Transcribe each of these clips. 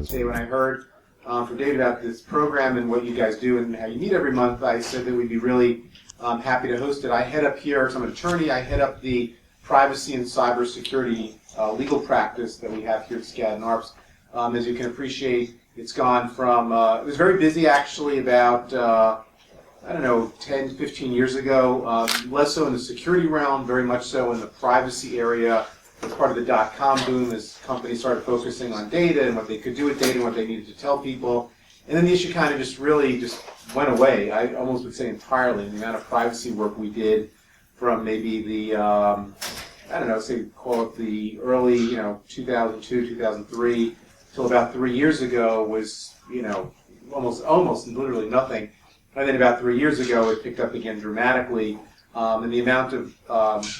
Today when I heard from David about this program and what you guys do and how you meet every month, I said that we'd be really happy to host it. I head up here, so I'm an attorney, I head up the privacy and cybersecurity legal practice that we have here at Skadden Arps. As you can appreciate, it's gone from, it was very busy actually about, I don't know, 10, 15 years ago, less so in the security realm, very much so in the privacy area. As part of the dot-com boom, as companies started focusing on data and what they could do with data and what they needed to tell people. And then the issue kind of just really just went away. I almost would say entirely. The amount of privacy work we did from maybe the, I don't know, say call it the early, 2002, 2003, till about 3 years ago was, almost literally nothing. And then about 3 years ago, it picked up again dramatically. And the amount of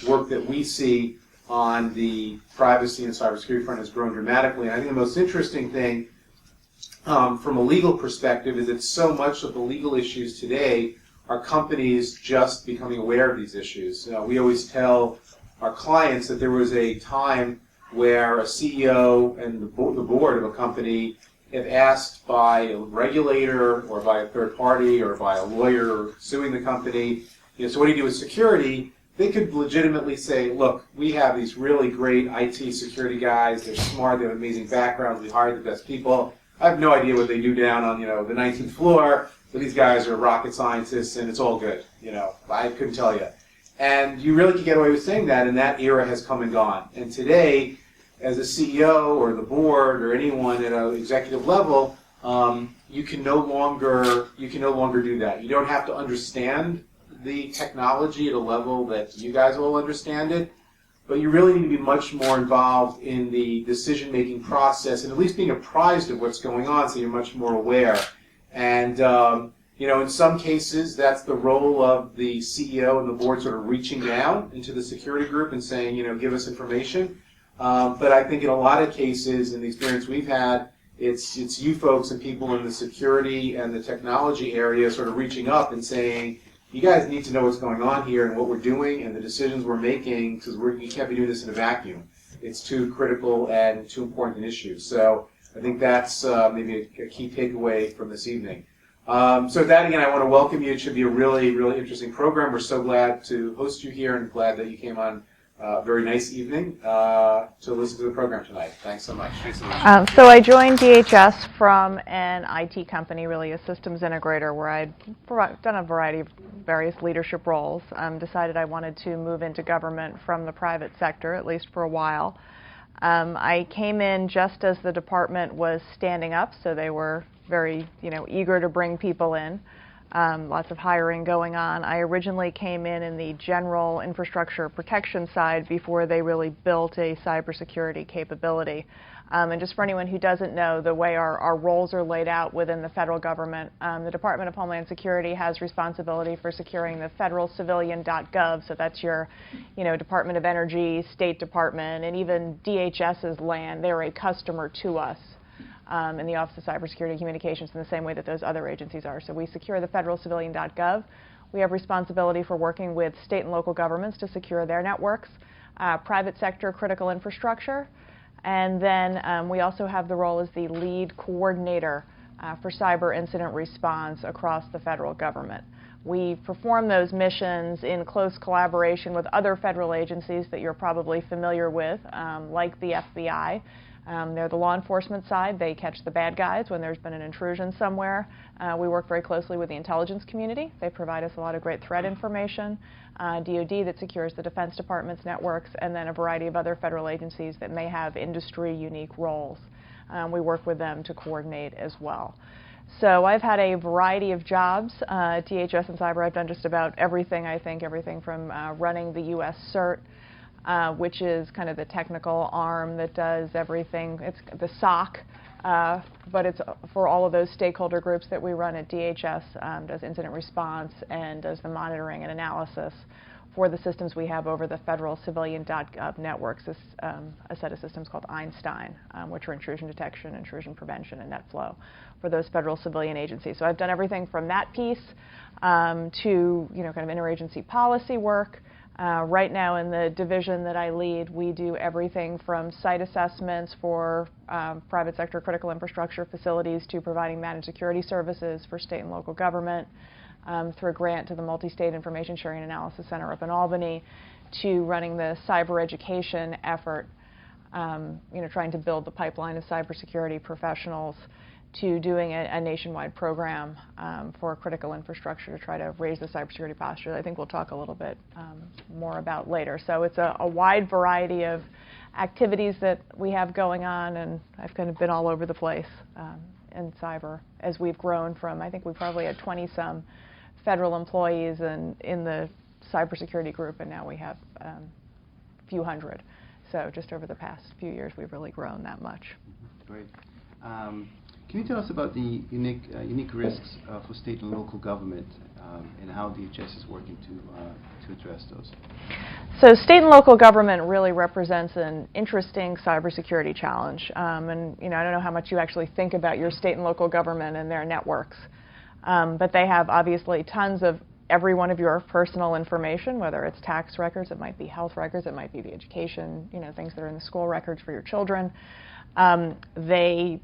work that we see on the privacy and cybersecurity front has grown dramatically. And I think the most interesting thing from a legal perspective is that so much of the legal issues today are companies just becoming aware of these issues. We always tell our clients that there was a time where a CEO and the board of a company, if asked by a regulator or by a third party or by a lawyer suing the company, so what do you do with security? They could legitimately say, look, we have these really great IT security guys, they're smart, they have amazing backgrounds, we hired the best people. I have no idea what they do down on, the 19th floor, but these guys are rocket scientists and it's all good, I couldn't tell you. And you really could get away with saying that, and that era has come and gone. And today, as a CEO or the board or anyone at an executive level, you can no longer do that. You don't have to understand the technology at a level that you guys all understand it, but you really need to be much more involved in the decision-making process and at least being apprised of what's going on so you're much more aware. And in some cases, that's the role of the CEO and the board sort of reaching down into the security group and saying, give us information. But I think in a lot of cases, in the experience we've had, it's you folks and people in the security and the technology area sort of reaching up and saying, you guys need to know what's going on here and what we're doing and the decisions we're making, because you can't be doing this in a vacuum. It's too critical and too important an issue. So I think that's maybe a key takeaway from this evening. So with that, again, I want to welcome you. It should be a really, really interesting program. We're so glad to host you here and glad that you came on a very nice evening to listen to the program tonight. Thanks so much. So I joined DHS from an IT company, really a systems integrator, where I'd done a variety of various leadership roles. Decided I wanted to move into government from the private sector, at least for a while. I came in just as the department was standing up, so they were very, eager to bring people in. Lots of hiring going on. I originally came in the general infrastructure protection side before they really built a cybersecurity capability. And just for anyone who doesn't know, the way our roles are laid out within the federal government, the Department of Homeland Security has responsibility for securing the federalcivilian.gov, so that's your Department of Energy, State Department, and even DHS's land. They're a customer to us. In the Office of Cybersecurity Communications in the same way that those other agencies are. So we secure the federalcivilian.gov. We have responsibility for working with state and local governments to secure their networks, private sector critical infrastructure, and then we also have the role as the lead coordinator for cyber incident response across the federal government. We perform those missions in close collaboration with other federal agencies that you're probably familiar with, like the FBI. They're the law enforcement side. They catch the bad guys when there's been an intrusion somewhere. We work very closely with the intelligence community. They provide us a lot of great threat information. DoD that secures the Defense Department's networks, and then a variety of other federal agencies that may have industry-unique roles. We work with them to coordinate as well. So I've had a variety of jobs at DHS and Cyber. I've done just about everything, I think, everything from running the U.S. CERT, which is kind of the technical arm that does everything. It's the SOC, but it's for all of those stakeholder groups that we run at DHS, does incident response and does the monitoring and analysis for the systems we have over the federal civilian.gov networks, a set of systems called Einstein, which are intrusion detection, intrusion prevention, and NetFlow for those federal civilian agencies. So I've done everything from that piece to kind of interagency policy work, Right now in the division that I lead, we do everything from site assessments for private sector critical infrastructure facilities to providing managed security services for state and local government, through a grant to the Multi-State Information Sharing Analysis Center up in Albany, to running the cyber education effort, trying to build the pipeline of cybersecurity professionals, to doing a nationwide program for critical infrastructure to try to raise the cybersecurity posture that I think we'll talk a little bit more about later. So it's a wide variety of activities that we have going on, and I've kind of been all over the place in cyber as we've grown from, I think we probably had 20-some federal employees in the cybersecurity group, and now we have a few hundred. So just over the past few years, we've really grown that much. Great. Can you tell us about the unique risks for state and local government and how DHS is working to address those? So state and local government really represents an interesting cybersecurity challenge. And I don't know how much you actually think about your state and local government and their networks. But they have obviously tons of every one of your personal information, whether it's tax records, it might be health records, it might be the education, things that are in the school records for your children. They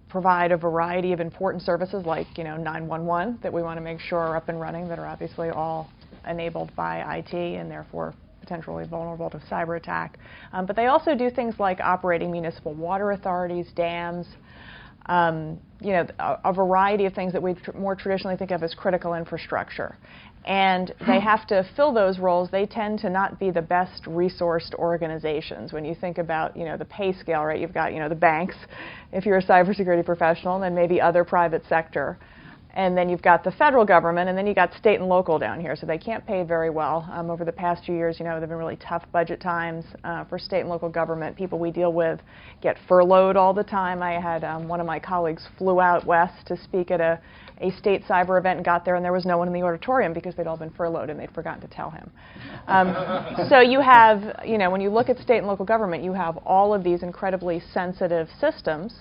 provide a variety of important services like 911 that we want to make sure are up and running, that are obviously all enabled by IT and therefore potentially vulnerable to cyber attack. But they also do things like operating municipal water authorities, dams, a variety of things that we more traditionally think of as critical infrastructure. And they have to fill those roles. They tend to not be the best resourced organizations. When you think about, the pay scale, right? You've got, the banks, if you're a cybersecurity professional, and then maybe other private sector. And then you've got the federal government, and then you've got state and local down here. So they can't pay very well. Over the past few years, there have been really tough budget times for state and local government. People we deal with get furloughed all the time. I had one of my colleagues flew out west to speak at a state cyber event and got there, and there was no one in the auditorium because they'd all been furloughed and they'd forgotten to tell him. So you have, when you look at state and local government, you have all of these incredibly sensitive systems,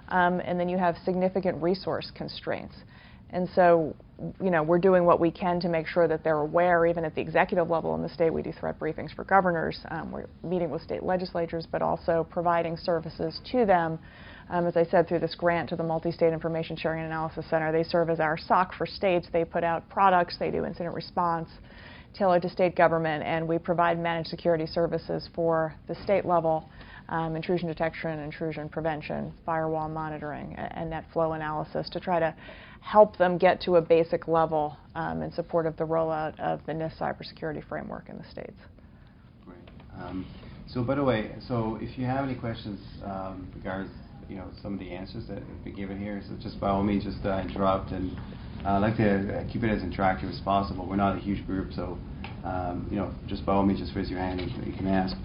and then you have significant resource constraints. And so, we're doing what we can to make sure that they're aware, even at the executive level in the state. We do threat briefings for governors. We're meeting with state legislatures, but also providing services to them. As I said, through this grant to the Multi-State Information Sharing and Analysis Center, they serve as our SOC for states. They put out products. They do incident response tailored to state government, and we provide managed security services for the state level, intrusion detection, intrusion prevention, firewall monitoring, and net flow analysis to try to help them get to a basic level in support of the rollout of the NIST cybersecurity framework in the states. Great. So by the way, if you have any questions regarding some of the answers that have been given here, so just by all means just interrupt, and I'd like to keep it as interactive as possible. We're not a huge group, so just by all means just raise your hand and you can ask.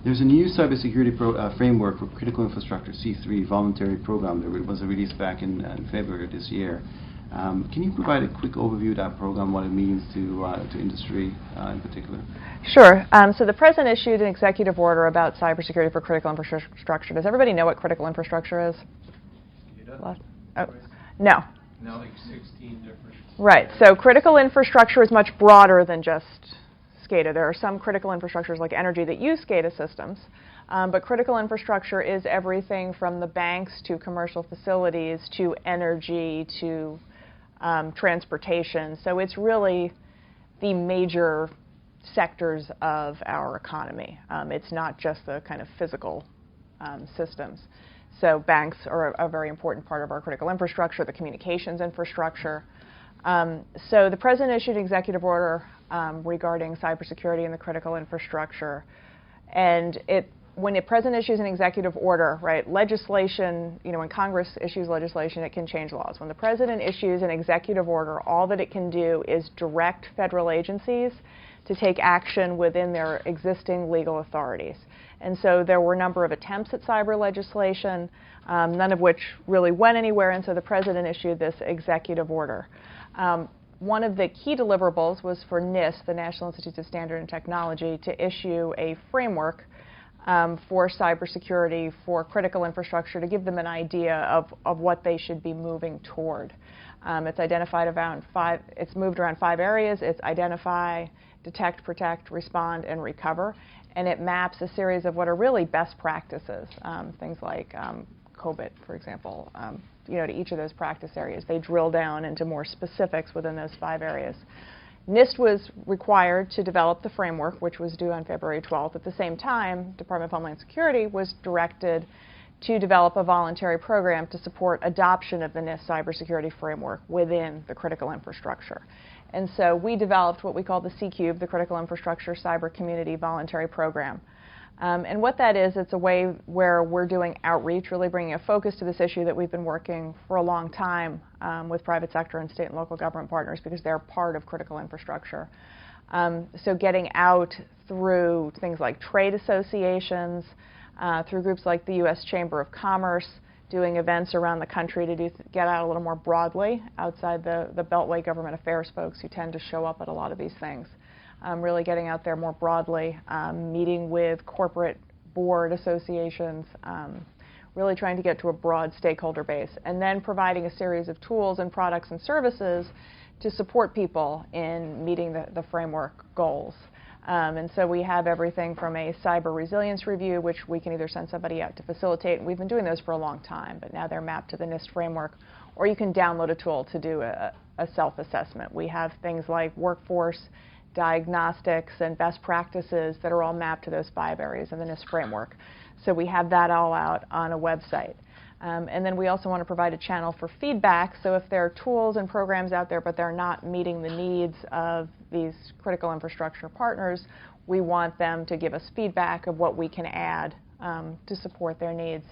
There's a new cybersecurity framework for critical infrastructure, C3 voluntary program that was released back in February of this year. Can you provide a quick overview of that program, what it means to industry in particular? Sure. So the President issued an executive order about cybersecurity for critical infrastructure. Does everybody know what critical infrastructure is? No. No, like 16 different. Right. So critical infrastructure is much broader than just SCADA. There are some critical infrastructures like energy that use SCADA systems. But critical infrastructure is everything from the banks to commercial facilities to energy to transportation. So it's really the major sectors of our economy. It's not just the kind of physical systems. So banks are a very important part of our critical infrastructure, the communications infrastructure. So the President issued an executive order regarding cybersecurity and the critical infrastructure. And when the President issues an executive order, right, legislation, when Congress issues legislation, it can change laws. When the President issues an executive order, all that it can do is direct federal agencies to take action within their existing legal authorities. And so there were a number of attempts at cyber legislation, none of which really went anywhere, and so the President issued this executive order. One of the key deliverables was for NIST, the National Institute of Standards and Technology, to issue a framework for cybersecurity for critical infrastructure to give them an idea of what they should be moving toward. It's identified around it's moved around 5 areas. It's identify, detect, protect, respond, and recover. And it maps a series of what are really best practices, things like COBIT, for example, to each of those practice areas. They drill down into more specifics within those 5 areas. NIST was required to develop the framework, which was due on February 12th. At the same time, Department of Homeland Security was directed to develop a voluntary program to support adoption of the NIST cybersecurity framework within the critical infrastructure. And so we developed what we call the C-Cube, the Critical Infrastructure Cyber Community Voluntary Program. And what that is, it's a way where we're doing outreach, really bringing a focus to this issue that we've been working for a long time with private sector and state and local government partners, because they're part of critical infrastructure. So getting out through things like trade associations, through groups like the U.S. Chamber of Commerce, doing events around the country to get out a little more broadly outside the Beltway government affairs folks who tend to show up at a lot of these things. Really getting out there more broadly, meeting with corporate board associations, really trying to get to a broad stakeholder base, and then providing a series of tools and products and services to support people in meeting the framework goals. And so we have everything from a cyber resilience review, which we can either send somebody out to facilitate, and we've been doing those for a long time, but now they're mapped to the NIST framework, or you can download a tool to do a self-assessment. We have things like workforce, diagnostics, and best practices that are all mapped to those 5 areas in the NIST framework. So we have that all out on a website. And then we also want to provide a channel for feedback. So if there are tools and programs out there, but they're not meeting the needs of these critical infrastructure partners, we want them to give us feedback of what we can add to support their needs.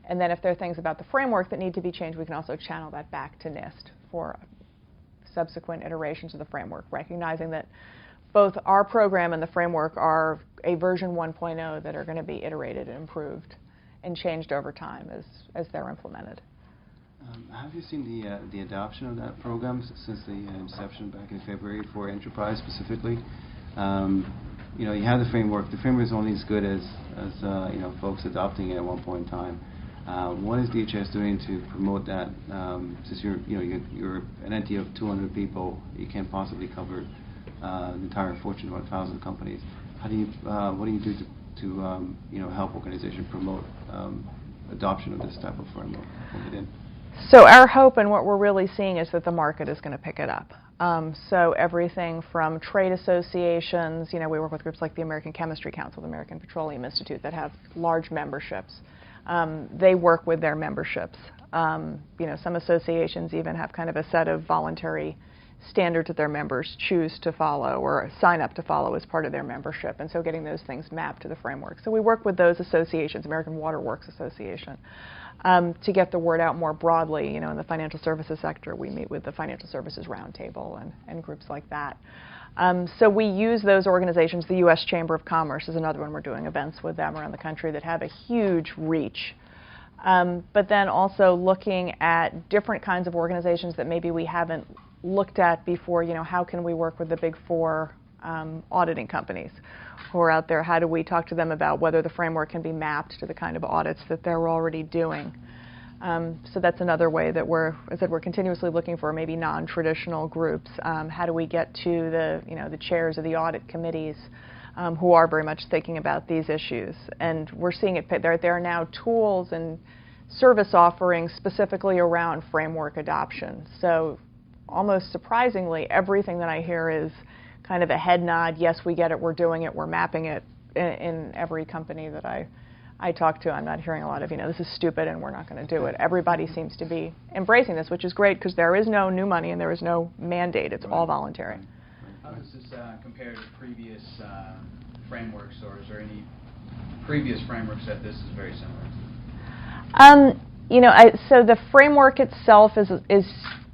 And then if there are things about the framework that need to be changed, we can also channel that back to NIST for subsequent iterations of the framework, recognizing that both our program and the framework are a version 1.0 that are going to be iterated and improved and changed over time as they're implemented. Have you seen the adoption of that program since the inception back in February for enterprise specifically? You have the framework. The framework is only as good as folks adopting it at one point in time. What is DHS doing to promote that? Since you're an entity of 200 people, you can't possibly cover the entire Fortune 1000 companies. What do you do to help organizations promote adoption of this type of framework within? So our hope and what we're really seeing is that the market is going to pick it up. So everything from trade associations, we work with groups like the American Chemistry Council, the American Petroleum Institute, that have large memberships. They work with their memberships. Some associations even have kind of a set of voluntary standards that their members choose to follow or sign up to follow as part of their membership, and so getting those things mapped to the framework. So we work with those associations, American Water Works Association, to get the word out more broadly. In the financial services sector, we meet with the Financial Services Roundtable and groups like that. So we use those organizations. The U.S. Chamber of Commerce is another one. We're doing events with them around the country that have a huge reach. But then also looking at different kinds of organizations that maybe we haven't looked at before. How can we work with the big 4 auditing companies who are out there? How do we talk to them about whether the framework can be mapped to the kind of audits that they're already doing? So that's another way that we're continuously looking for maybe non-traditional groups. How do we get to the chairs of the audit committees who are very much thinking about these issues? And we're seeing it. There are now tools and service offerings specifically around framework adoption. So almost surprisingly, everything that I hear is kind of a head nod. Yes, we get it. We're doing it. We're mapping it. In every company that I talk to, I'm not hearing a lot of, this is stupid and we're not going to do it. Everybody seems to be embracing this, which is great because there is no new money and there is no mandate. It's all voluntary. How does this compare to previous frameworks, or is there any previous frameworks that this is very similar to? So the framework itself is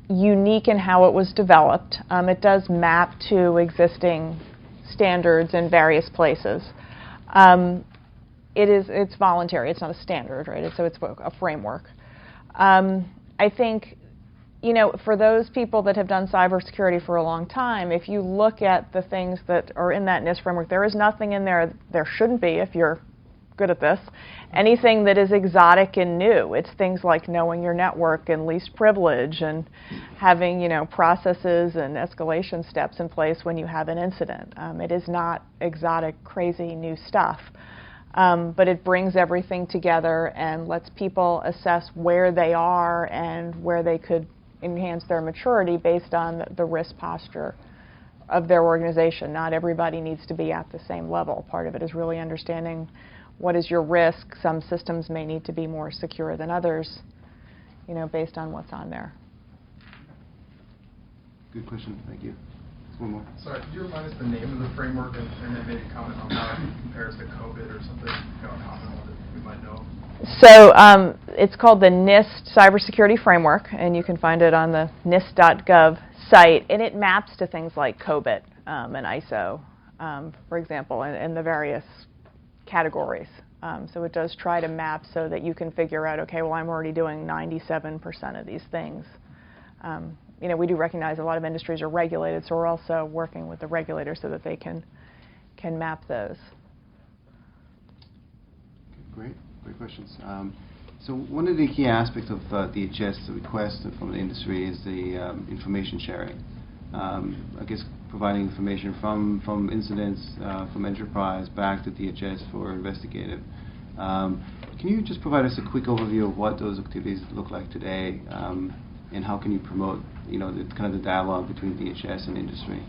unique in how it was developed. It does map to existing standards in various places. It's voluntary. It's not a standard, right? So it's a framework. I think, for those people that have done cybersecurity for a long time, if you look at the things that are in that NIST framework, there is nothing in there. There shouldn't be if you're good at this. Anything that is exotic and new. It's things like knowing your network and least privilege and having, processes and escalation steps in place when you have an incident. It is not exotic, crazy, new stuff. But it brings everything together and lets people assess where they are and where they could enhance their maturity based on the risk posture of their organization. Not everybody needs to be at the same level. Part of it is really understanding what is your risk. Some systems may need to be more secure than others, based on what's on there. Good question. Thank you. One more. Sorry, could you remind us the name of the framework and then maybe comment on how it compares to COVID or something, common one that we might know? So it's called the NIST Cybersecurity Framework, and you can find it on the NIST.gov site, and it maps to things like COBIT and ISO, for example, in the various categories. So it does try to map so that you can figure out, okay, well, I'm already doing 97% of these things. We do recognize a lot of industries are regulated, so we're also working with the regulators so that they can map those. Great questions. So one of the key aspects of DHS, the request from the industry, is the information sharing. I guess providing information from incidents, from enterprise back to DHS for investigative. Can you just provide us a quick overview of what those activities look like today, and how can you promote, the dialogue between DHS and industry?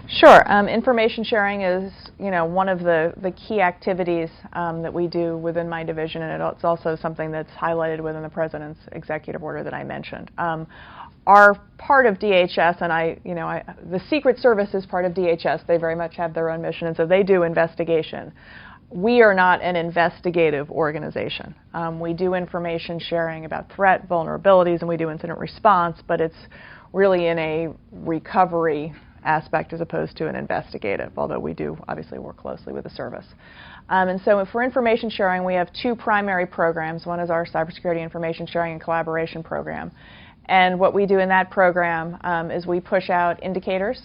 Sure. Information sharing is, one of the key activities that we do within my division, and it's also something that's highlighted within the President's executive order that I mentioned. Our part of DHS, and the Secret Service is part of DHS. They very much have their own mission, and so they do investigation. We are not an investigative organization. We do information sharing about threat, vulnerabilities, and we do incident response, but it's really in a recovery aspect as opposed to an investigative, although we do obviously work closely with the service. And so for information sharing, we have two primary programs. One is our Cybersecurity Information Sharing and Collaboration Program. And what we do in that program is we push out indicators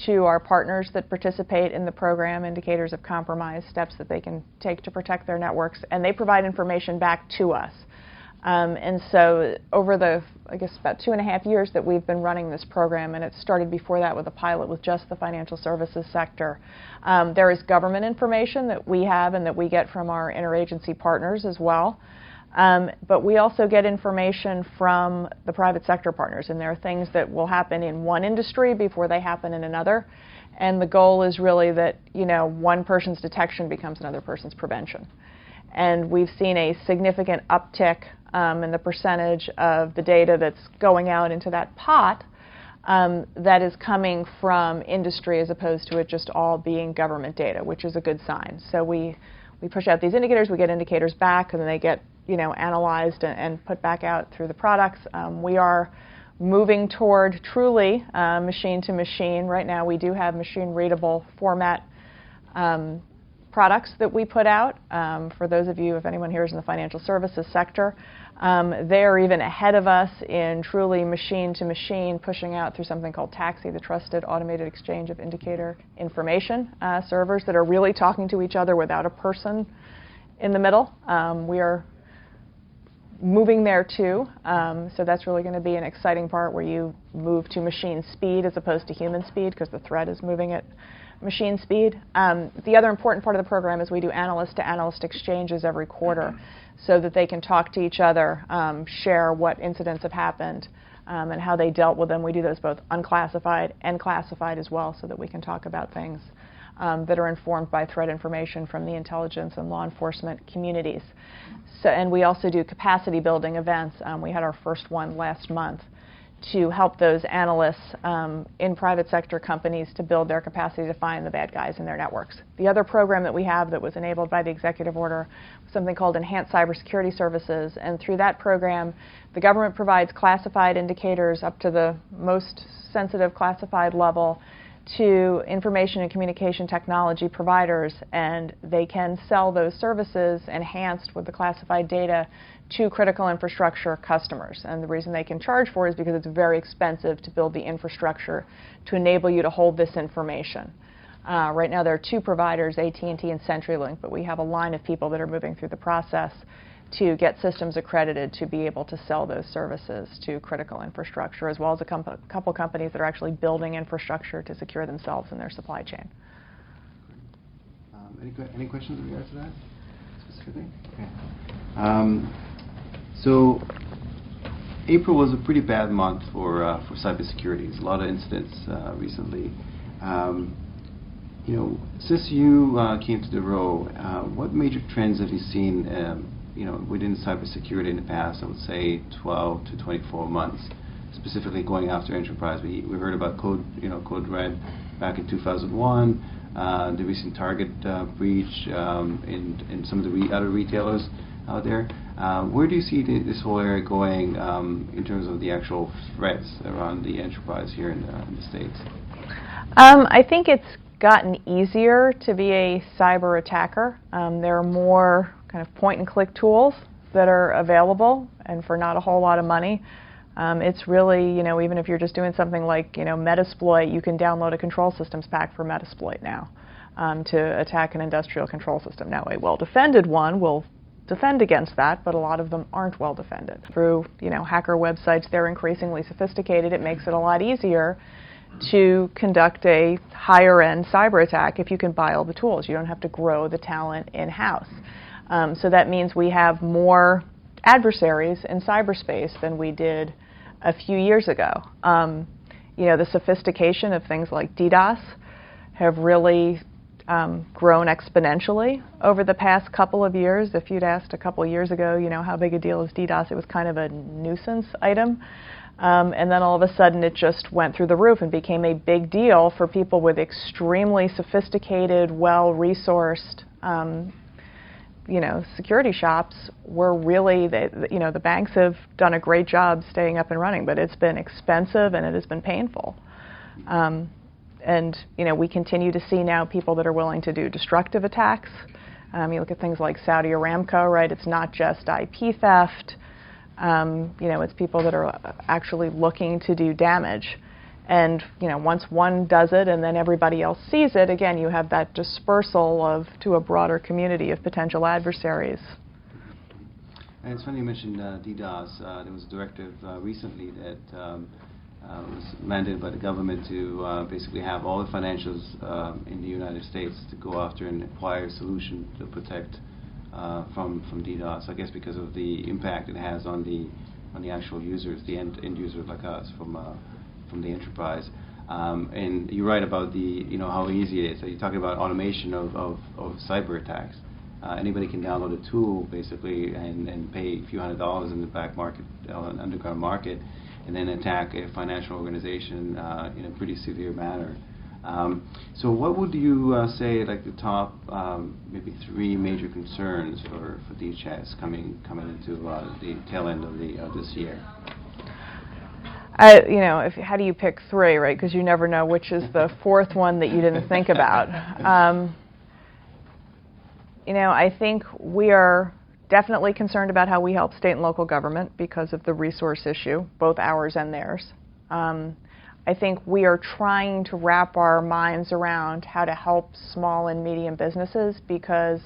to our partners that participate in the program, indicators of compromise, steps that they can take to protect their networks, and they provide information back to us. And so over about 2.5 years that we've been running this program, and it started before that with a pilot with just the financial services sector, there is government information that we have and that we get from our interagency partners as well. But we also get information from the private sector partners, and there are things that will happen in one industry before they happen in another. And the goal is really that, one person's detection becomes another person's prevention. And we've seen a significant uptick in the percentage of the data that's going out into that pot that is coming from industry as opposed to it just all being government data, which is a good sign. So we push out these indicators, we get indicators back, and then they get analyzed and put back out through the products. We are moving toward truly machine to machine. Right now we do have machine readable format products that we put out. For those of you, if anyone here is in the financial services sector, they're even ahead of us in truly machine-to-machine, pushing out through something called TAXI, the Trusted Automated Exchange of Indicator Information, servers that are really talking to each other without a person in the middle. We are moving there too, so that's really going to be an exciting part where you move to machine speed as opposed to human speed because the threat is moving at machine speed. The other important part of the program is we do analyst-to-analyst exchanges every quarter so that they can talk to each other, share what incidents have happened, and how they dealt with them. We do those both unclassified and classified as well so that we can talk about things that are informed by threat information from the intelligence and law enforcement communities. So, and we also do capacity building events. We had our first one last month to help those analysts in private sector companies to build their capacity to find the bad guys in their networks. The other program that we have that was enabled by the executive order was something called Enhanced Cybersecurity Services, and through that program the government provides classified indicators up to the most sensitive classified level to information and communication technology providers, and they can sell those services enhanced with the classified data to critical infrastructure customers. And the reason they can charge for it is because it's very expensive to build the infrastructure to enable you to hold this information. Right now there are two providers, AT&T and CenturyLink, but we have a line of people that are moving through the process to get systems accredited to be able to sell those services to critical infrastructure, as well as a couple companies that are actually building infrastructure to secure themselves and their supply chain. Any questions in regards to that specifically? Okay. So April was a pretty bad month for cybersecurity. There's a lot of incidents recently. Since you came to the role, what major trends have you seen within cybersecurity in the past, I would say 12 to 24 months, specifically going after enterprise? We heard about Code Red back in 2001, the recent Target breach in some of the other retailers out there. Where do you see this whole area going in terms of the actual threats around the enterprise here in the States? I think it's gotten easier to be a cyber attacker. There are more kind of point-and-click tools that are available, and for not a whole lot of money. It's really, even if you're just doing something like, Metasploit, you can download a control systems pack for Metasploit now to attack an industrial control system. Now, a well-defended one will defend against that, but a lot of them aren't well defended. Through, hacker websites, they're increasingly sophisticated. It makes it a lot easier to conduct a higher-end cyber attack if you can buy all the tools. You don't have to grow the talent in-house. So that means we have more adversaries in cyberspace than we did a few years ago. The sophistication of things like DDoS have really grown exponentially over the past couple of years. If you'd asked a couple of years ago, how big a deal is DDoS, it was kind of a nuisance item. And then all of a sudden it just went through the roof and became a big deal for people with extremely sophisticated, well-resourced security shops. Were really, the banks have done a great job staying up and running, but it's been expensive and it has been painful. And we continue to see now people that are willing to do destructive attacks. You look at things like Saudi Aramco, right? It's not just IP theft. It's people that are actually looking to do damage. And once one does it and then everybody else sees it, again, you have that dispersal to a broader community of potential adversaries. And it's funny you mentioned DDoS. There was a directive recently that was mandated by the government to basically have all the financials in the United States to go after and acquire a solution to protect from DDoS. I guess because of the impact it has on the actual users, the end users like us from the enterprise. And you're right about how easy it is. So you're talking about automation of cyber attacks. Anybody can download a tool basically and pay a few $100s in the back market, underground market, and then attack a financial organization in a pretty severe manner. So what would you say like the top maybe 3 major concerns for DHS coming into the tail end of this year? How do you pick 3, right? Because you never know which is the 4th one that you didn't think about. I think we are definitely concerned about how we help state and local government because of the resource issue, both ours and theirs. I think we are trying to wrap our minds around how to help small and medium businesses, because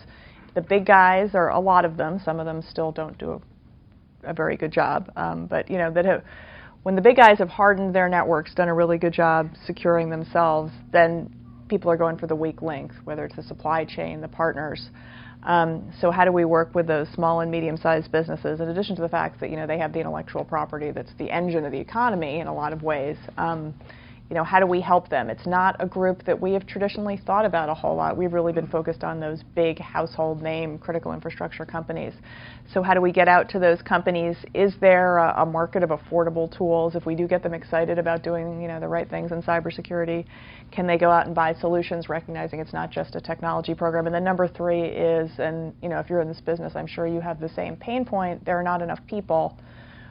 the big guys, or a lot of them, some of them still don't do a very good job, but when the big guys have hardened their networks, done a really good job securing themselves, then people are going for the weak links, whether it's the supply chain, the partners. So how do we work with those small and medium-sized businesses, in addition to the fact that they have the intellectual property that's the engine of the economy in a lot of ways? How do we help them? It's not a group that we have traditionally thought about a whole lot. We've really been focused on those big household name critical infrastructure companies. So how do we get out to those companies? Is there a market of affordable tools? If we do get them excited about doing the right things in cybersecurity, can they go out and buy solutions, recognizing it's not just a technology program? And then number 3 is, and if you're in this business, I'm sure you have the same pain point, there are not enough people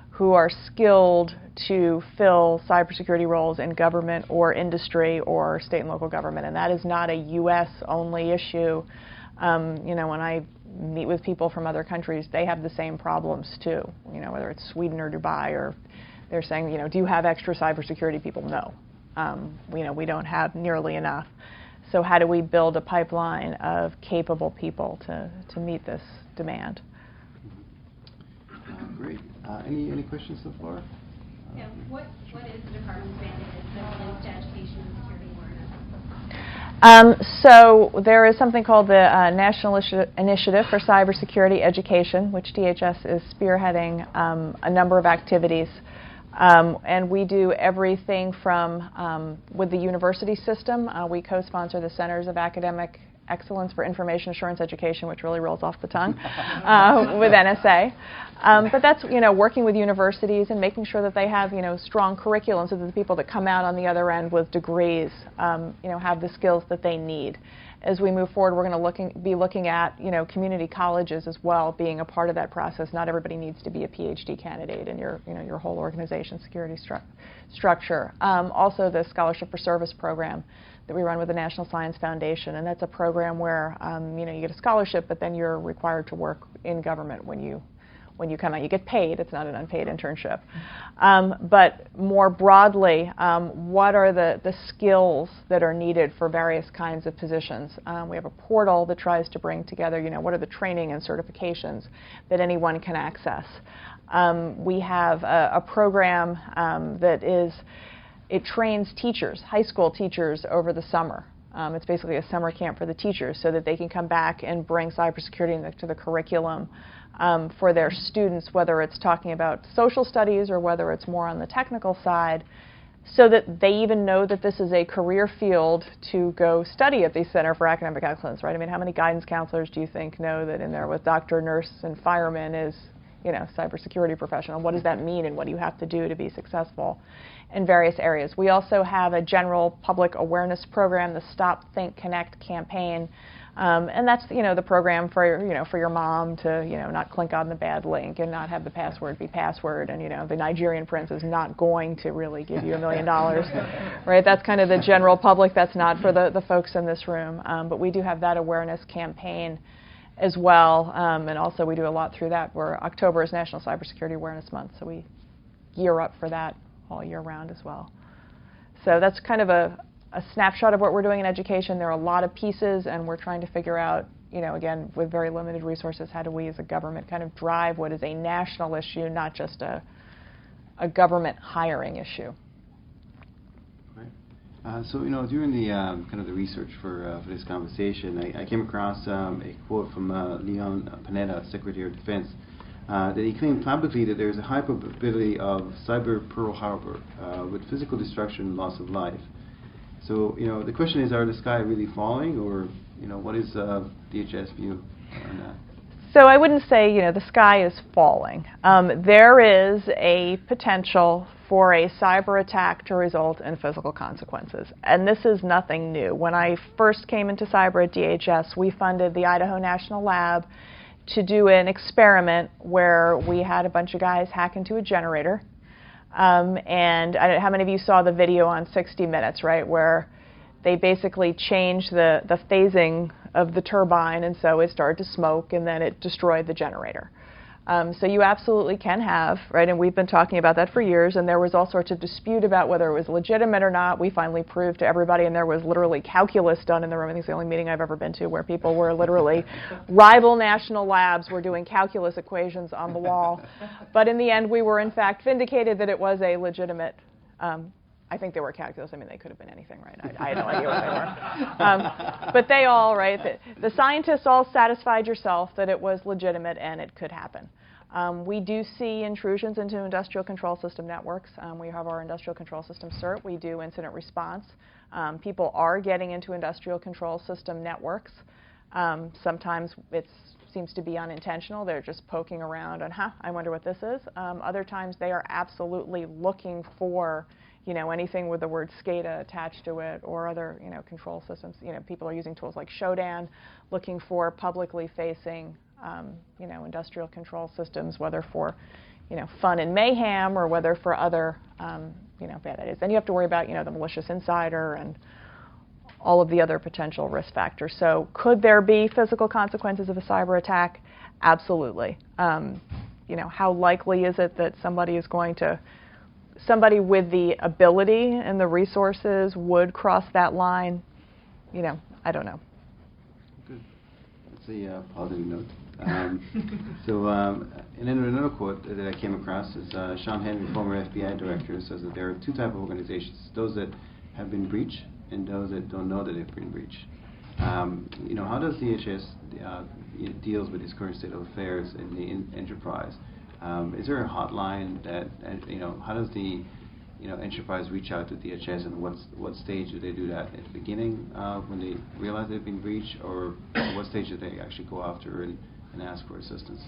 who are skilled to fill cybersecurity roles in government or industry or state and local government. And that is not a U.S.-only issue. When I meet with people from other countries, they have the same problems too. Whether it's Sweden or Dubai, or they're saying, do you have extra cybersecurity people? No. We don't have nearly enough. So how do we build a pipeline of capable people to meet this demand? Great. Any questions so far? Yeah, what is the department's mandate as to education and security awareness? So there is something called the National Initiative for Cybersecurity Education, which DHS is spearheading a number of activities. And we do everything from, with the university system, we co-sponsor the Centers of Academic Excellence for Information Assurance Education, which really rolls off the tongue, with NSA. But that's, working with universities and making sure that they have, strong curriculum so that the people that come out on the other end with degrees, have the skills that they need. As we move forward, we're going to be looking at, community colleges as well, being a part of that process. Not everybody needs to be a PhD candidate in your, your whole organization security structure. Also, the Scholarship for Service program that we run with the National Science Foundation, and that's a program where, you get a scholarship, but then you're required to work in government when you come out. You get paid. It's not an unpaid internship. But more broadly, what are the skills that are needed for various kinds of positions? We have a portal that tries to bring together, what are the training and certifications that anyone can access. We have a program it trains teachers, high school teachers, over the summer. It's basically a summer camp for the teachers so that they can come back and bring cybersecurity to the curriculum for their students, whether it's talking about social studies or whether it's more on the technical side, so that they even know that this is a career field to go study at the Center for Academic Excellence, right? I mean, how many guidance counselors do you think know that in there with doctor, nurse, and fireman is, cybersecurity professional? What does that mean, and what do you have to do to be successful in various areas? We also have a general public awareness program, the Stop, Think, Connect campaign. And that's, the program for, for your mom to, not click on the bad link and not have the password be password. And, the Nigerian prince is not going to really give you $1 million, right? That's kind of the general public. That's not for the folks in this room. But we do have that awareness campaign as well. And also we do a lot through that, where October is National Cybersecurity Awareness Month. So we gear up for that all year round as well. So that's kind of a snapshot of what we're doing in education. There are a lot of pieces, and we're trying to figure out, again, with very limited resources, how do we as a government kind of drive what is a national issue, not just a government hiring issue. Right. So, during the kind of the research for this conversation, I came across a quote from Leon Panetta, Secretary of Defense, that he claimed publicly that there is a high probability of cyber Pearl Harbor with physical destruction and loss of life. So, the question is, are the sky really falling, or, what is DHS view on that? So I wouldn't say, the sky is falling. There is a potential for a cyber attack to result in physical consequences. And this is nothing new. When I first came into cyber at DHS, we funded the Idaho National Lab to do an experiment where we had a bunch of guys hack into a generator. And how many of you saw the video on 60 Minutes, right, where they basically changed the phasing of the turbine, and so it started to smoke, and then it destroyed the generator. So you absolutely can have, right, and we've been talking about that for years, and there was all sorts of dispute about whether it was legitimate or not. We finally proved to everybody, and there was literally calculus done in the room. I think it's the only meeting I've ever been to where people were literally, rival national labs were doing calculus equations on the wall. But in the end, we were in fact vindicated that it was a legitimate, I think they were calculus. I mean, they could have been anything, right? I had no idea what they were. But they all, right, the scientists all satisfied yourself that it was legitimate and it could happen. We do see intrusions into industrial control system networks. We have our industrial control system cert. We do incident response. People are getting into industrial control system networks. Sometimes it seems to be unintentional. They're just poking around and, I wonder what this is. Other times they are absolutely looking for anything with the word SCADA attached to it, or other, control systems. People are using tools like Shodan, looking for publicly facing, industrial control systems, whether for, fun and mayhem, or whether for other, bad ideas. Then you have to worry about, the malicious insider and all of the other potential risk factors. So could there be physical consequences of a cyber attack? Absolutely. How likely is it that somebody with the ability and the resources would cross that line? I don't know. Good. That's a positive note. And then another quote that I came across is Sean Henry, former FBI director, says that there are two types of organizations: those that have been breached and those that don't know that they've been breached. How does DHS deals with this current state of affairs in the enterprise? Is there a hotline that how does the enterprise reach out to DHS, and what stage do they do that? At the beginning, when they realize they've been breached, or what stage do they actually go after and ask for assistance?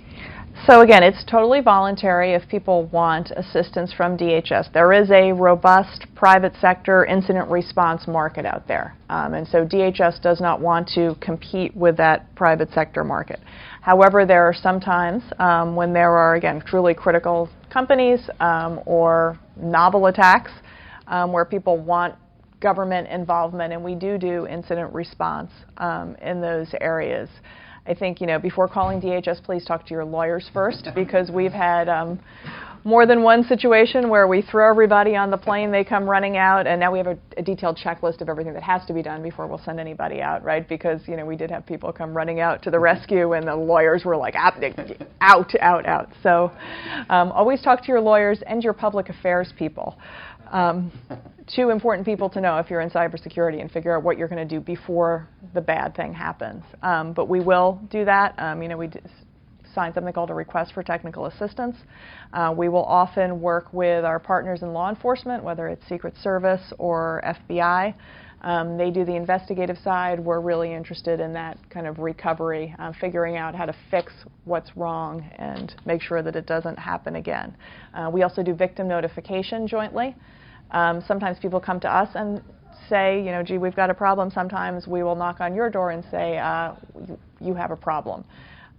So again, it's totally voluntary if people want assistance from DHS. There is a robust private sector incident response market out there. And so DHS does not want to compete with that private sector market. However, there are some times when there are, again, truly critical companies or novel attacks where people want government involvement, and we do incident response in those areas. I think, before calling DHS, please talk to your lawyers first, because we've had more than one situation where we throw everybody on the plane, they come running out, and now we have a detailed checklist of everything that has to be done before we'll send anybody out, right? Because, we did have people come running out to the rescue, and the lawyers were like, out. So always talk to your lawyers and your public affairs people. Two important people to know if you're in cybersecurity, and figure out what you're going to do before the bad thing happens. But we will do that. We sign something called a request for technical assistance. We will often work with our partners in law enforcement, whether it's Secret Service or FBI. They do the investigative side. We're really interested in that kind of recovery, figuring out how to fix what's wrong and make sure that it doesn't happen again. We also do victim notification jointly. Sometimes people come to us and say, gee, we've got a problem. Sometimes we will knock on your door and say, you have a problem.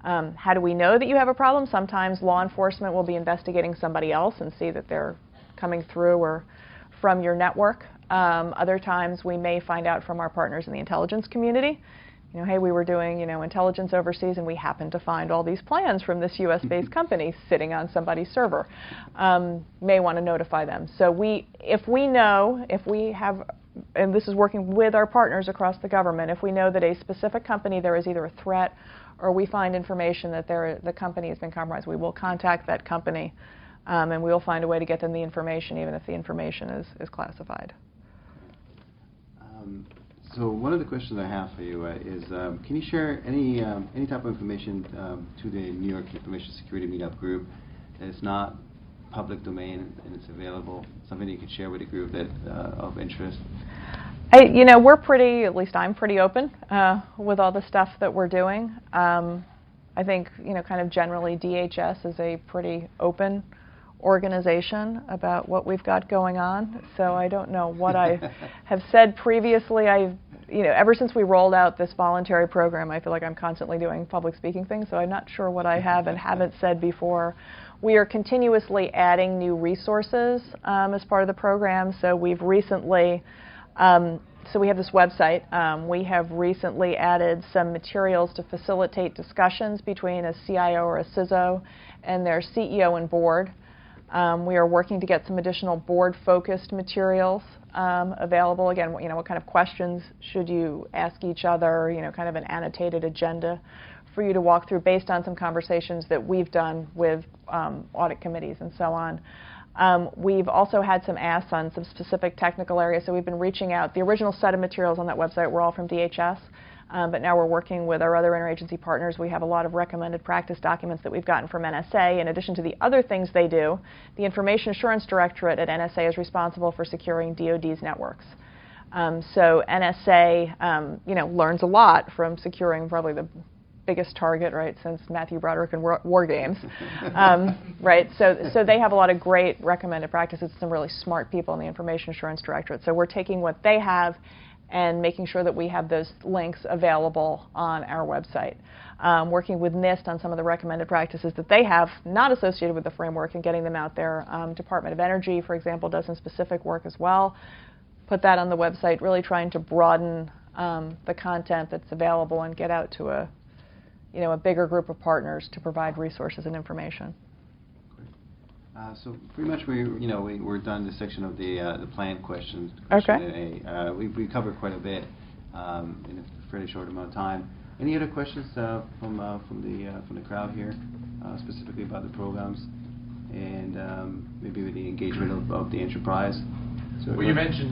How do we know that you have a problem? Sometimes law enforcement will be investigating somebody else and see that they're coming through or from your network. Other times we may find out from our partners in the intelligence community. Hey, we were doing, intelligence overseas, and we happened to find all these plans from this U.S.-based company sitting on somebody's server. May want to notify them. So if we have, and this is working with our partners across the government, if we know that a specific company, there is either a threat or we find information that the company has been compromised, we will contact that company, and we will find a way to get them the information, even if the information is classified. So one of the questions I have for you is, can you share any type of information to the New York Information Security Meetup group that is not public domain and it's available, something you could share with the group that of interest? We're pretty, at least I'm pretty open with all the stuff that we're doing. I think, kind of generally DHS is a pretty open organization about what we've got going on. So I don't know what I have said previously. Ever since we rolled out this voluntary program, I feel like I'm constantly doing public speaking things, so I'm not sure what I have and haven't said before. We are continuously adding new resources as part of the program. So we've recently, so we have this website. We have recently added some materials to facilitate discussions between a CIO or a CISO and their CEO and board. We are working to get some additional board-focused materials available. Again, what kind of questions should you ask each other, kind of an annotated agenda for you to walk through based on some conversations that we've done with audit committees and so on. We've also had some asks on some specific technical areas, so we've been reaching out. The original set of materials on that website were all from DHS. But now we're working with our other interagency partners. We have a lot of recommended practice documents that we've gotten from NSA. In addition to the other things they do, the Information Assurance Directorate at NSA is responsible for securing DoD's networks. So NSA, learns a lot from securing probably the biggest target, right, since Matthew Broderick and War Games, right? So they have a lot of great recommended practices. Some really smart people in the Information Assurance Directorate. So we're taking what they have and making sure that we have those links available on our website. Working with NIST on some of the recommended practices that they have not associated with the framework and getting them out there. Department of Energy, for example, does some specific work as well. Put that on the website, really trying to broaden the content that's available and get out to a bigger group of partners to provide resources and information. So pretty much we're done this section of the planned questions. Okay. We covered quite a bit. in a fairly short amount of time. Any other questions from the crowd here, specifically about the programs and maybe with the engagement of the enterprise? So Well, you mentioned,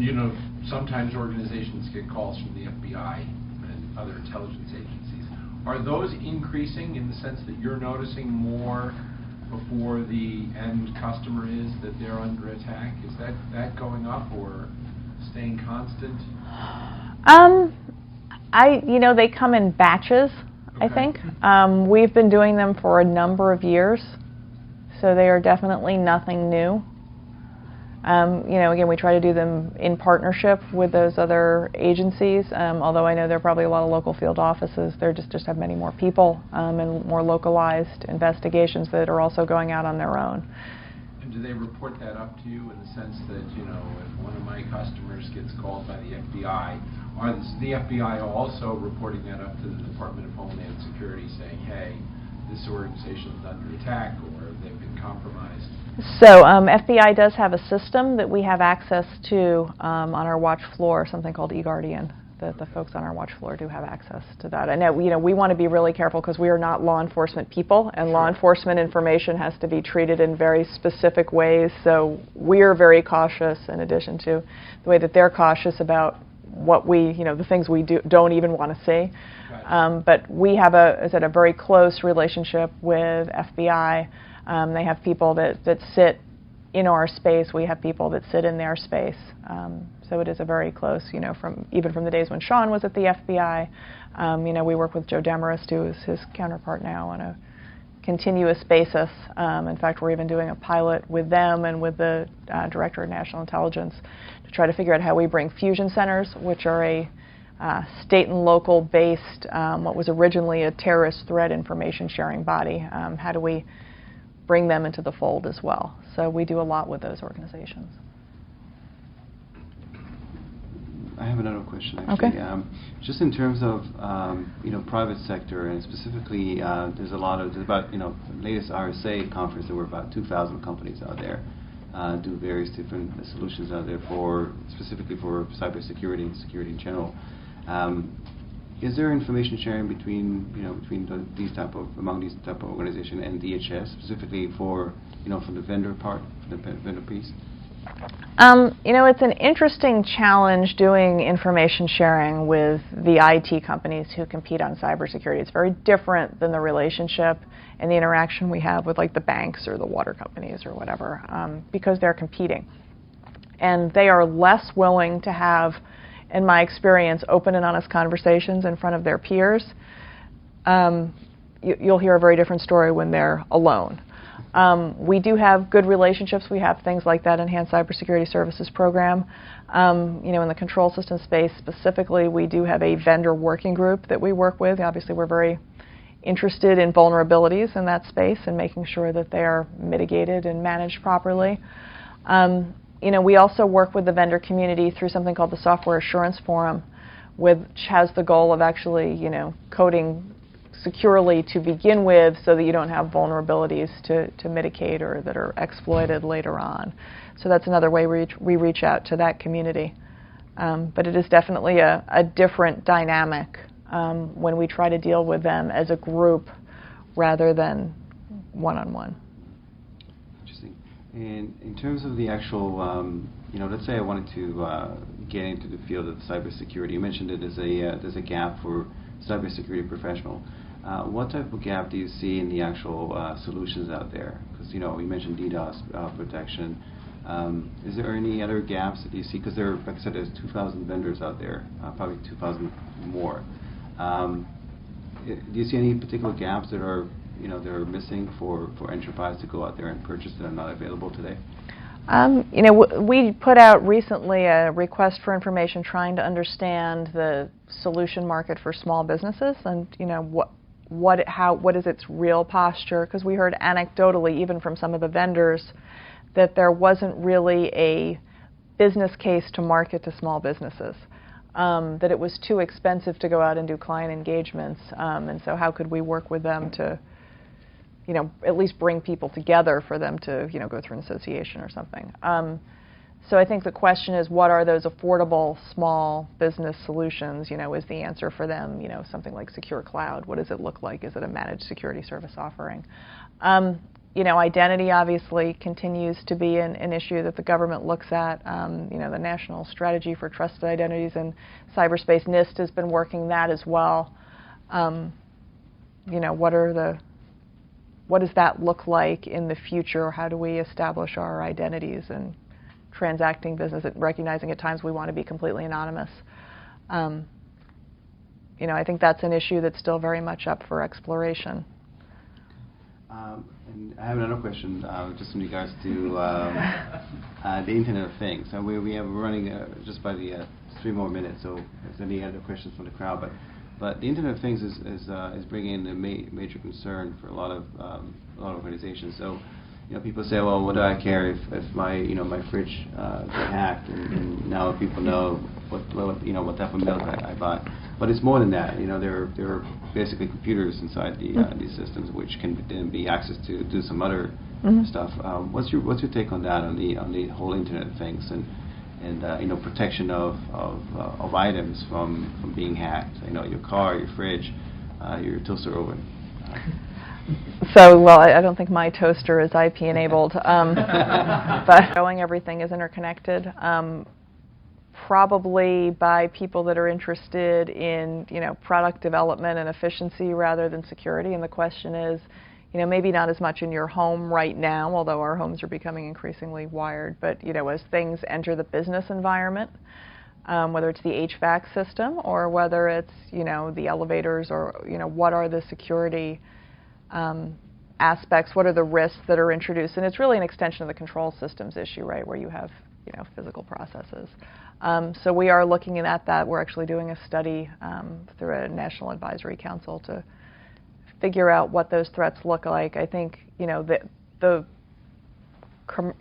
sometimes organizations get calls from the FBI and other intelligence agencies. Are those increasing in the sense that you're noticing more before the end customer is that they're under attack? Is that going up or staying constant? They come in batches, I Okay. think. We've been doing them for a number of years, so they are definitely nothing new. Again, we try to do them in partnership with those other agencies, although I know there are probably a lot of local field offices. They just have many more people and more localized investigations that are also going out on their own. And do they report that up to you in the sense that, if one of my customers gets called by the FBI, is the FBI also reporting that up to the Department of Homeland Security saying, hey, this organization is under attack or they've been compromised? So FBI does have a system that we have access to on our watch floor, something called eGuardian. The folks on our watch floor do have access to that. I know, we want to be really careful because we are not law enforcement people, and law enforcement information has to be treated in very specific ways. So we are very cautious, in addition to the way that they're cautious about what the things we don't even want to see. Right. But we have a very close relationship with FBI. They have people that sit in our space. We have people that sit in their space. So it is a very close, even from the days when Sean was at the FBI. We work with Joe Demarest, who is his counterpart now, on a continuous basis. In fact, we're even doing a pilot with them and with the Director of National Intelligence to try to figure out how we bring fusion centers, which are a state and local based, what was originally a terrorist threat information sharing body. How do we bring them into the fold as well? So we do a lot with those organizations. I have another question, actually. Okay. Just in terms of private sector, and specifically, there's about the latest RSA conference, there were about 2,000 companies out there do various different solutions out there specifically for cybersecurity and security in general. Is there information sharing between these type of organizations and DHS, specifically from the vendor part, the vendor piece? It's an interesting challenge doing information sharing with the IT companies who compete on cybersecurity. It's very different than the relationship and the interaction we have with the banks or the water companies or whatever, because they're competing. And they are less willing to have, in my experience, open and honest conversations in front of their peers. You'll hear a very different story when they're alone. We do have good relationships. We have things like that Enhanced Cybersecurity Services program. In the control system space specifically, we do have a vendor working group that we work with. Obviously, we're very interested in vulnerabilities in that space and making sure that they are mitigated and managed properly. We also work with the vendor community through something called the Software Assurance Forum, which has the goal of actually, coding securely to begin with so that you don't have vulnerabilities to mitigate or that are exploited later on. So that's another way we reach out to that community. But it is definitely a different dynamic when we try to deal with them as a group rather than one-on-one. Interesting. And in terms of the actual, let's say I wanted to get into the field of cybersecurity. You mentioned that there's a gap for cybersecurity professional. What type of gap do you see in the actual solutions out there? Because you mentioned DDoS protection. Is there any other gaps that you see? Because like I said, there's 2,000 vendors out there, probably 2,000 more. Do you see any particular gaps that are missing for enterprise to go out there and purchase that are not available today? We put out recently a request for information trying to understand the solution market for small businesses and what is its real posture, because we heard anecdotally even from some of the vendors that there wasn't really a business case to market to small businesses, that it was too expensive to go out and do client engagements, and so how could we work with them to at least bring people together for them to go through an association or something. So I think the question is, what are those affordable small business solutions? Is the answer for them, something like secure cloud? What does it look like? Is it a managed security service offering? Identity obviously continues to be an issue that the government looks at. The National Strategy for Trusted Identities in Cyberspace, NIST has been working that as well. What does that look like in the future? How do we establish our identities and transacting business, recognizing at times we want to be completely anonymous? I think that's an issue that's still very much up for exploration. And I have another question, just in regards to the Internet of Things. And we're running just by the 3 more minutes, so if there's any other questions from the crowd. But the Internet of Things is bringing in a major concern for a lot of organizations. So, people say, well, what do I care if my my fridge got hacked, and now people know what type of milk I buy. But it's more than that. There are basically computers inside these systems which can then be accessed to do some other stuff. What's your take on that, on the whole Internet of Things and protection of items from being hacked? Your car, your fridge, your toaster oven. So, well, I don't think my toaster is IP enabled, but showing everything is interconnected, probably by people that are interested in, product development and efficiency rather than security. And the question is, maybe not as much in your home right now, although our homes are becoming increasingly wired, but, as things enter the business environment, whether it's the HVAC system or whether it's, the elevators or, what are the security aspects, what are the risks that are introduced? And it's really an extension of the control systems issue, right, where you have, physical processes. So we are looking at that. We're actually doing a study through a National Advisory Council to figure out what those threats look like. I think, the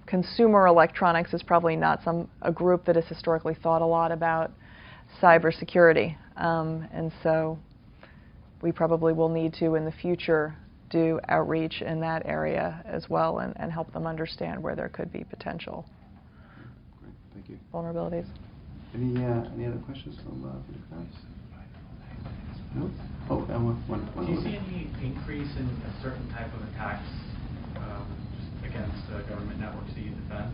consumer electronics is probably not a group that has historically thought a lot about cybersecurity. And so we probably will need to, in the future, do outreach in that area as well and help them understand where there could be potential Great, thank you. vulnerabilities. Any other questions from the crowd? No? Oh, one. Do you see any increase in a certain type of attacks against government networks that you defend?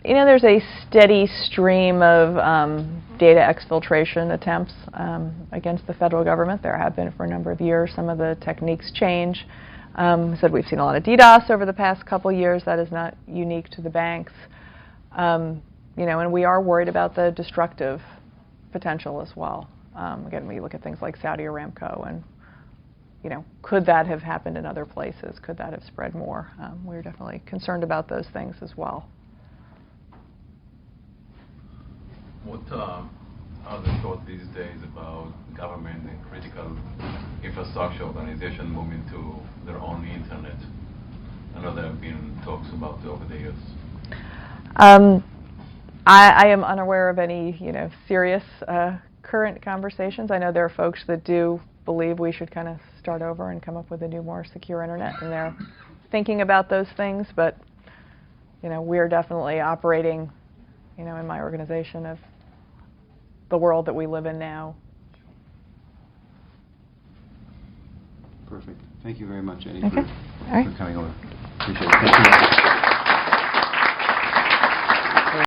There's a steady stream of data exfiltration attempts against the federal government. There have been for a number of years. Some of the techniques change. Said we've seen a lot of DDoS over the past couple years. That is not unique to the banks. And we are worried about the destructive potential as well. Again, we look at things like Saudi Aramco and, could that have happened in other places? Could that have spread more? We're definitely concerned about those things as well. What are the thoughts these days about government and critical infrastructure organization moving to their own internet? I know there have been talks about it over the years. I am unaware of any, serious current conversations. I know there are folks that do believe we should kind of start over and come up with a new, more secure internet, and they're thinking about those things. But, we're definitely operating, in my organization of the world that we live in now. Perfect. Thank you very much, Jenny, Okay. for coming over. Appreciate it. Thank you.